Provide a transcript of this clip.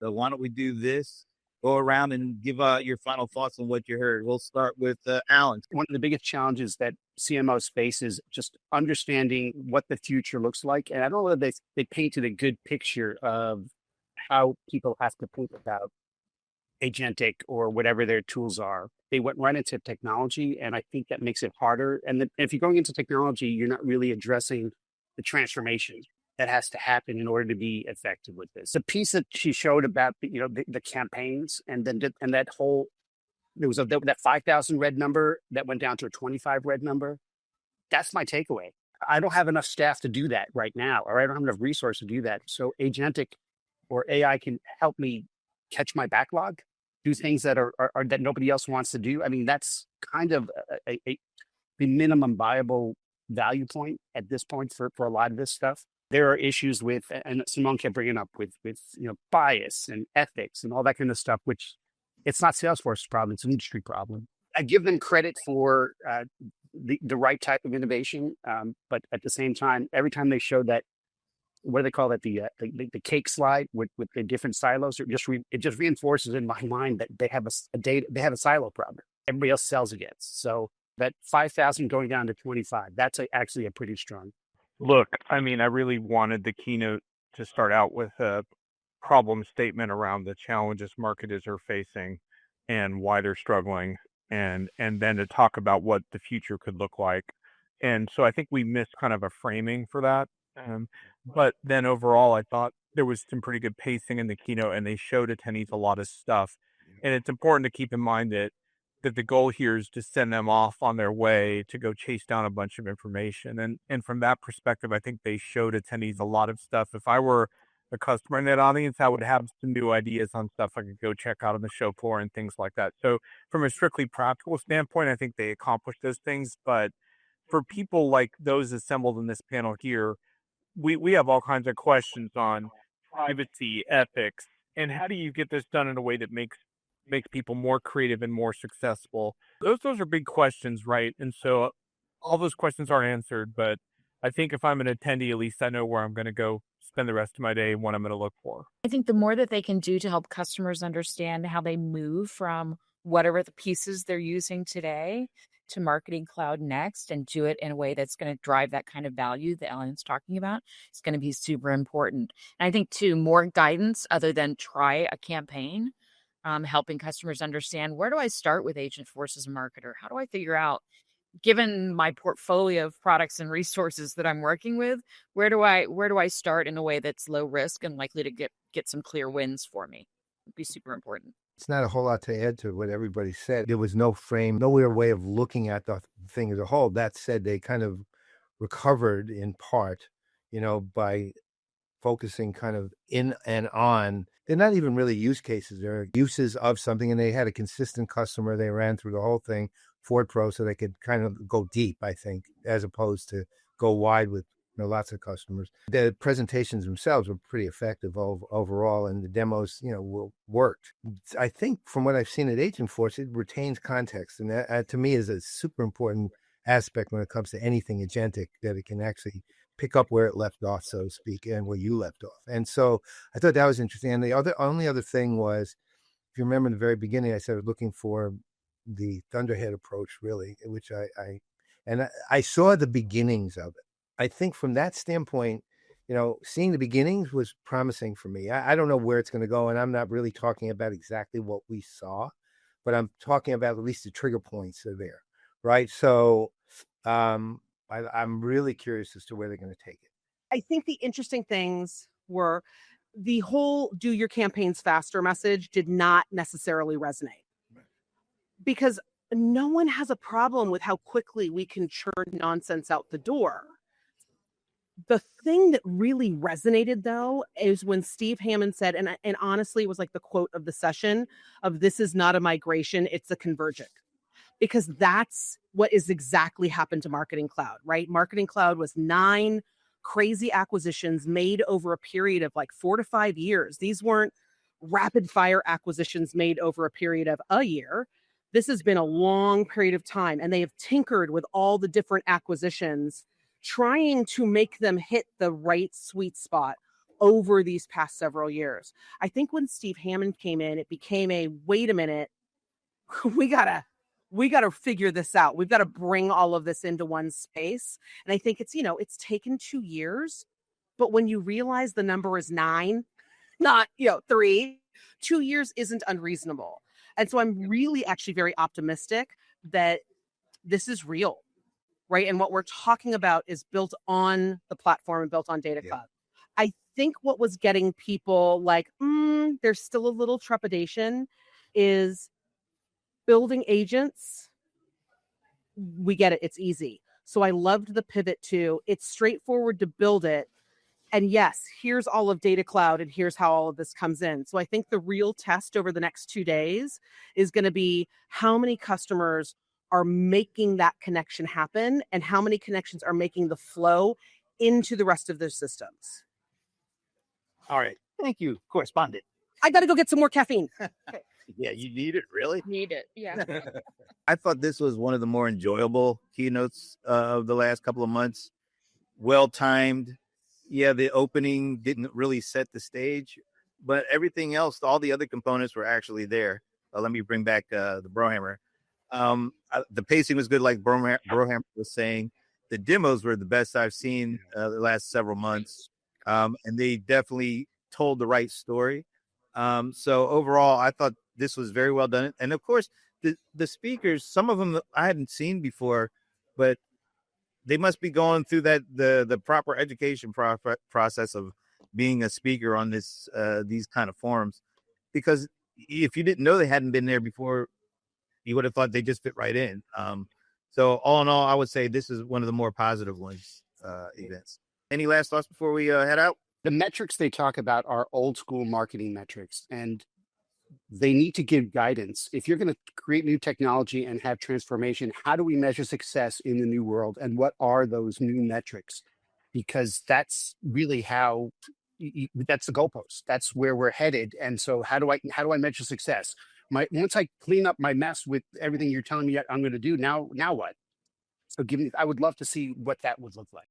So why don't we do this? Go around and give your final thoughts on what you heard. We'll start with Alan. One of the biggest challenges that CMOs face is just understanding what the future looks like. And I don't know that they painted a good picture of how people have to think about agentic or whatever their tools are. They went right into technology, and I think that makes it harder. And if you're going into technology, you're not really addressing the transformation that has to happen in order to be effective with this. The piece that she showed about the campaigns, and then and that whole there was that 5,000 read number that went down to a 25 read number. That's my takeaway. I don't have enough staff to do that right now, or I don't have enough resource to do that. So agentic or AI can help me catch my backlog, do things that are that nobody else wants to do. I mean, that's kind of the minimum viable value point at this point for a lot of this stuff. There are issues with, and Simone kept bringing up with bias and ethics and all that kind of stuff, which it's not Salesforce's problem; it's an industry problem. I give them credit for the right type of innovation, but at the same time, every time they show that, what do they call it, the cake slide with the different silos, it just reinforces in my mind that they have they have a silo problem. Everybody else sells against. So that 5,000 going down to 25, that's actually a pretty strong. Look, I mean, I really wanted the keynote to start out with a problem statement around the challenges marketers are facing and why they're struggling, and then to talk about what the future could look like. And so I think we missed kind of a framing for that. But then overall, I thought there was some pretty good pacing in the keynote, and they showed attendees a lot of stuff. And it's important to keep in mind that the goal here is to send them off on their way to go chase down a bunch of information. And from that perspective, I think they showed attendees a lot of stuff. If I were a customer in that audience, I would have some new ideas on stuff I could go check out on the show floor and things like that. So from a strictly practical standpoint, I think they accomplished those things. But for people like those assembled in this panel here, we have all kinds of questions on privacy, ethics, and how do you get this done in a way that makes people more creative and more successful? Those are big questions, right? And so all those questions aren't answered, but I think if I'm an attendee, at least I know where I'm going to go spend the rest of my day and what I'm going to look for. I think the more that they can do to help customers understand how they move from whatever the pieces they're using today to Marketing Cloud next, and do it in a way that's going to drive that kind of value that Ellen's talking about, is going to be super important. And I think too, more guidance other than try a campaign, helping customers understand, where do I start with Agentforce as a marketer? How do I figure out, given my portfolio of products and resources that I'm working with, where do I start in a way that's low risk and likely to get some clear wins for me? It'd be super important. It's not a whole lot to add to what everybody said. There was no frame, nowhere way of looking at the thing as a whole. That said, they kind of recovered in part, by focusing kind of in and on. They're not even really use cases. They're uses of something, and they had a consistent customer. They ran through the whole thing, Ford Pro, so they could kind of go deep, I think, as opposed to go wide with lots of customers. The presentations themselves were pretty effective overall, and the demos, worked. I think from what I've seen at Agentforce, it retains context, and that to me is a super important aspect when it comes to anything agentic, that it can actually pick up where it left off, so to speak, and where you left off. And so I thought that was interesting. And the only other thing was, if you remember in the very beginning, I said I was looking for the Thunderhead approach, really, which I saw the beginnings of it. I think from that standpoint, seeing the beginnings was promising for me. I don't know where it's going to go, and I'm not really talking about exactly what we saw, but I'm talking about at least the trigger points are there, right? So I'm really curious as to where they're going to take it. I think the interesting things were the whole "do your campaigns faster" message did not necessarily resonate, because no one has a problem with how quickly we can churn nonsense out the door. The thing that really resonated, though, is when Steve Hammond said, and honestly, it was like the quote of the session of, "This is not a migration, it's a convergent." Because that's what is exactly happened to Marketing Cloud, right? Marketing Cloud was 9 crazy acquisitions made over a period of like 4 to 5 years. These weren't rapid fire acquisitions made over a period of a year. This has been a long period of time, and they have tinkered with all the different acquisitions, trying to make them hit the right sweet spot, over these past several years. I think when Steve Hammond came in, it became a, wait a minute, we gotta figure this out. We've got to bring all of this into one space. And I think it's, it's taken 2 years, but when you realize the number is 9, not, 3, 2 years isn't unreasonable. And so I'm really actually very optimistic that this is real, right? And what we're talking about is built on the platform and built on Data Cloud. I think what was getting people like, there's still a little trepidation is building agents. We get it. It's easy. So I loved the pivot to it's straightforward to build it. And yes, here's all of Data Cloud and here's how all of this comes in. So I think the real test over the next 2 days is going to be how many customers are making that connection happen and how many connections are making the flow into the rest of their systems. All right. Thank you, correspondent. I got to go get some more caffeine. Okay. Yeah, you need it, really? Need it. Yeah. I thought this was one of the more enjoyable keynotes of the last couple of months. Well timed. Yeah, the opening didn't really set the stage, but everything else, all the other components were actually there. Let me bring back the Brohammer. The pacing was good, like Brohammer was saying. The demos were the best I've seen the last several months, and they definitely told the right story. So overall, I thought this was very well done. And of course, the speakers, some of them I hadn't seen before, but they must be going through the proper education process of being a speaker on these kind of forums, because if you didn't know they hadn't been there before, you would have thought they just fit right in. So all in all, I would say this is one of the more positive ones events. Any last thoughts before we head out? The metrics they talk about are old school marketing metrics, and they need to give guidance. If you're going to create new technology and have transformation, how do we measure success in the new world? And what are those new metrics? Because that's really how, that's the goalpost. That's where we're headed. And so how do I measure success? Once I clean up my mess with everything you're telling me I'm going to do, now what? So I would love to see what that would look like.